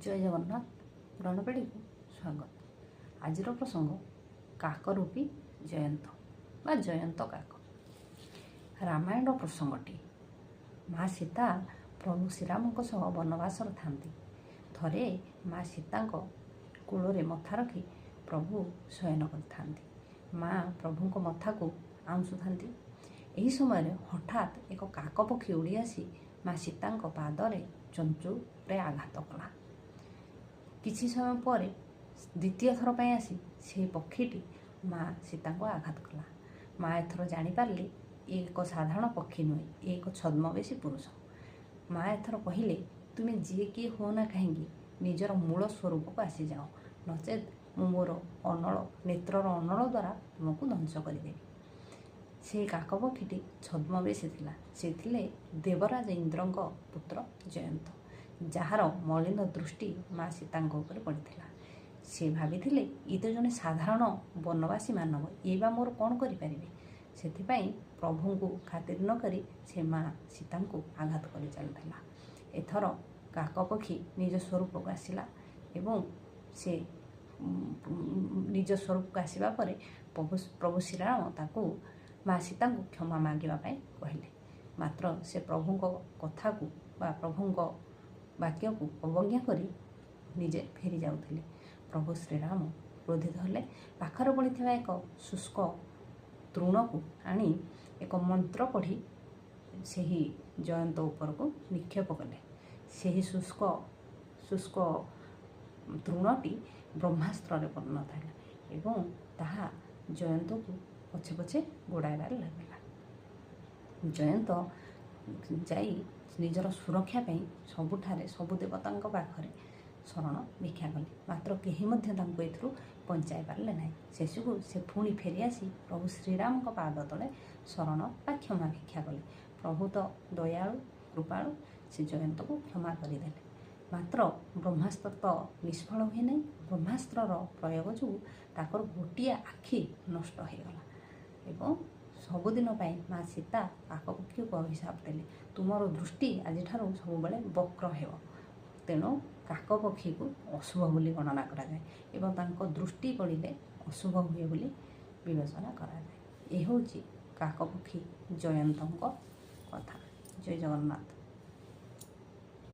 ଜୟ ଜଗନ୍ନାଥ। ପୁରାଣ ପିଢ଼ିକୁ ସ୍ୱାଗତ। ଆଜିର ପ୍ରସଙ୍ଗ କାକରୂପୀ ଜୟନ୍ତ ବା ଜୟନ୍ତ କାକ। ରାମାୟଣ ପ୍ରସଙ୍ଗଟି। ମା ସୀତା ପ୍ରଭୁ ଶ୍ରୀରାମଙ୍କ ସହ ବନବାସରେ ଥାନ୍ତି। ଥରେ ମା ସୀତାଙ୍କ କୂଳରେ ମଥା ରଖି ପ୍ରଭୁ ଶୟନ କରିଥାନ୍ତି। ମା ପ୍ରଭୁଙ୍କ ମଥାକୁ ଆଉଁଶୁଥାନ୍ତି। ଏହି ସମୟରେ ହଠାତ୍ ଏକ କାକ ପକ୍ଷୀ ଉଡ଼ି ଆସି ମା ସୀତାଙ୍କ ପାଦରେ ଚଞ୍ଚୁରେ ଆଘାତ କଲା। କିଛି ସମୟ ପରେ ଦ୍ୱିତୀୟ ଥର ପାଇଁ ଆସି ସେହି ପକ୍ଷୀଟି ମା ସୀତାଙ୍କୁ ଆଘାତ କଲା। ମା ଏଥର ଜାଣିପାରିଲେ ଏ ଏକ ସାଧାରଣ ପକ୍ଷୀ ନୁହେଁ, ଏ ଏକ ଛଦ୍ମବେଶୀ ପୁରୁଷ। ମା ଏଥର କହିଲେ, ତୁମେ ଯିଏ କିଏ ହୁଅ ନା କାହିଁକି ନିଜର ମୂଳ ସ୍ୱରୂପକୁ ଆସିଯାଅ, ନଚେତ୍ ମୁଁ ମୋର ନେତ୍ରର ଅନଳ ଦ୍ୱାରା ତୁମକୁ ଧ୍ୱଂସ କରିଦେବି। ସେହି କାକ ପକ୍ଷୀଟି ଛଦ୍ମବେଶୀ ଥିଲା। ସେ ଥିଲେ ଦେବରାଜ ଇନ୍ଦ୍ରଙ୍କ ପୁତ୍ର ଜୟନ୍ତ, ଯାହାର ମଳିନ ଦୃଷ୍ଟି ମା ସୀତାଙ୍କ ଉପରେ ପଡ଼ିଥିଲା। ସେ ଭାବିଥିଲେ ଇଏ ତ ଜଣେ ସାଧାରଣ ବନବାସୀ ମାନବ, ଇଏ ବା ମୋର କ'ଣ କରିପାରିବେ। ସେଥିପାଇଁ ପ୍ରଭୁଙ୍କୁ ଖାତିର ନ କରି ସେ ମା ସୀତାଙ୍କୁ ଆଘାତ କରି ଚାଲିଥିଲା। ଏଥର କାକ ପକ୍ଷୀ ନିଜ ସ୍ୱରୂପକୁ ଆସିଲା ଏବଂ ସେ ନିଜ ସ୍ୱରୂପକୁ ଆସିବା ପରେ ପ୍ରଭୁ ଶ୍ରୀରାମ ତାକୁ ମା ସୀତାଙ୍କୁ କ୍ଷମା ମାଗିବା ପାଇଁ କହିଲେ। ମାତ୍ର ସେ ପ୍ରଭୁଙ୍କ କଥାକୁ ବା ପ୍ରଭୁଙ୍କ ବାକ୍ୟକୁ ଅବଜ୍ଞା କରି ନିଜେ ଫେରି ଯାଉଥିଲେ। ପ୍ରଭୁ ଶ୍ରୀରାମ କ୍ରୋଧିତ ହେଲେ। ପାଖରେ ପଡ଼ିଥିବା ଏକ ଶୁଷ୍କ ତୃଣକୁ ଆଣି ଏକ ମନ୍ତ୍ର ପଢ଼ି ସେହି ଜୟନ୍ତ ଉପରକୁ ନିକ୍ଷେପ କଲେ। ସେହି ଶୁଷ୍କ ତୃଣଟି ବ୍ରହ୍ମାସ୍ତ୍ରରେ ପରିଣତ ହେଲା ଏବଂ ତାହା ଜୟନ୍ତକୁ ପଛେ ପଛେ ଗୋଡ଼ାଇବାରେ ଲାଗିଲା। ଜୟନ୍ତ ଯାଇ ନିଜର ସୁରକ୍ଷା ପାଇଁ ସବୁଠାରେ ସବୁ ଦେବତାଙ୍କ ପାଖରେ ଶରଣ ଭିକ୍ଷା କଲେ। ମାତ୍ର କେହି ମଧ୍ୟ ତାଙ୍କୁ ଏଥିରୁ ବଞ୍ଚାଇ ପାରିଲେ ନାହିଁ। ଶେଷକୁ ସେ ପୁଣି ଫେରିଆସି ପ୍ରଭୁ ଶ୍ରୀରାମଙ୍କ ପାଦ ତଳେ ଶରଣ ବା କ୍ଷମା ଭିକ୍ଷା କଲେ। ପ୍ରଭୁ ତ ଦୟାଳୁ କୃପାଳୁ, ସେ ଜୟନ୍ତକୁ କ୍ଷମା କରିଦେଲେ। ମାତ୍ର ବ୍ରହ୍ମାସ୍ତ୍ର ତ ନିଷ୍ଫଳ ହୁଏ ନାହିଁ। ବ୍ରହ୍ମାସ୍ତ୍ରର ପ୍ରୟୋଗ ଯୋଗୁଁ ତାଙ୍କର ଗୋଟିଏ ଆଖି ନଷ୍ଟ ହୋଇଗଲା ଏବଂ ସବୁଦିନ ପାଇଁ ମା ସୀତା କାକପକ୍ଷୀକୁ ଅଭିଶାପ ଦେଲେ, ତୁମର ଦୃଷ୍ଟି ଆଜିଠାରୁ ସବୁବେଳେ ବକ୍ର ହେବ। ତେଣୁ କାକ ପକ୍ଷୀକୁ ଅଶୁଭ ବୋଲି ଗଣନା କରାଯାଏ ଏବଂ ତାଙ୍କ ଦୃଷ୍ଟି ପଡ଼ିଲେ ଅଶୁଭ ହୁଏ ବୋଲି ବିବେଚନା କରାଯାଏ। ଏ ହେଉଛି କାକପକ୍ଷୀ ଜୟନ୍ତଙ୍କ କଥା। ଜୟ ଜଗନ୍ନାଥ।